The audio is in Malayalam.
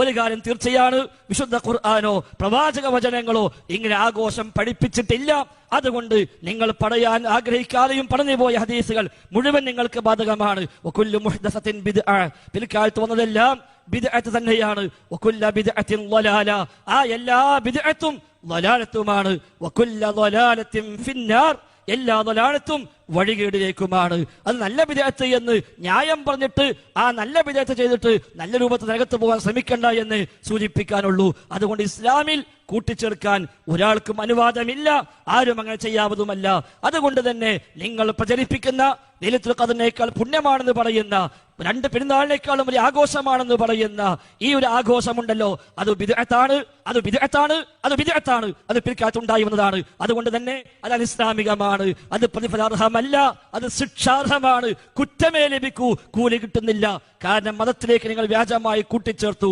ഒരു കാര്യം തീർച്ചയാണ്, വിശുദ്ധ ഖുർആനോ പ്രവാചക വചനങ്ങളോ ഇങ്ങനെ ആഘോഷം പഠിപ്പിച്ചിട്ടില്ല. അതുകൊണ്ട് നിങ്ങൾ പറയാൻ ആഗ്രഹിക്കാതെയും പറഞ്ഞു പോയ ഹദീസുകൾ മുഴുവൻ നിങ്ങൾക്ക് ബാധകമാണ്. വകുല്ലു മുഹ്ദസത്തിൻ ബിദ്അ, പിൽക്കാലത്ത് വന്നതെല്ലാം ബിദ്അത്ത് തന്നെയാണ്. വകുല്ല ബിദ്അത്തിൻ ളലാല, ആ എല്ലാ ബിദ്അത്തും ളലാലത്തുമാണ്. വകുല്ല ളലാലത്തിൻ ഫിന്നാർ, എല്ലാ ളലാലത്തും വഴികേടിലേക്കുമാണ്. അത് നല്ല ബിദ്അത്ത് എന്ന് ന്യായം പറഞ്ഞിട്ട് ആ നല്ല ബിദ്അത്ത് ചെയ്തിട്ട് നല്ല രൂപത്തിൽ നരകത്ത് പോകാൻ ശ്രമിക്കണ്ട എന്ന് സൂചിപ്പിക്കാനുള്ളൂ. അതുകൊണ്ട് ഇസ്ലാമിൽ കൂട്ടിച്ചേർക്കാൻ ഒരാൾക്കും അനുവാദമില്ല, ആരും അങ്ങനെ ചെയ്യാവതുമല്ല. അതുകൊണ്ട് തന്നെ നിങ്ങൾ പ്രചരിപ്പിക്കുന്ന ലൈലത്തുൽ ഖദ്റിനേക്കാൾ പുണ്യമാണെന്ന് പറയുന്ന, 2 പെരുന്നാളിനേക്കാളും വലിയ ആഘോഷമാണെന്ന് പറയുന്ന ഈ ഒരു ആഘോഷമുണ്ടല്ലോ, അത് ബിദ്അത്താണ്, അത് ബിദ്അത്താണ്, അത് ബിദ്അത്താണ്, അത് പിൽക്കാലത്ത് ഉണ്ടായി വന്നതാണ്. അതുകൊണ്ട് തന്നെ അത് അനിസ്ലാമികമാണ്, അത് പ്രതിഫലാർഹമല്ല, അത് ശിക്ഷാർഹമാണ്. കുറ്റമേ ലഭിക്കൂ, കൂലി കിട്ടുന്നില്ല. കാരണം മതത്തിലേക്ക് നിങ്ങൾ വ്യാജമായി കൂട്ടിച്ചേർത്തു.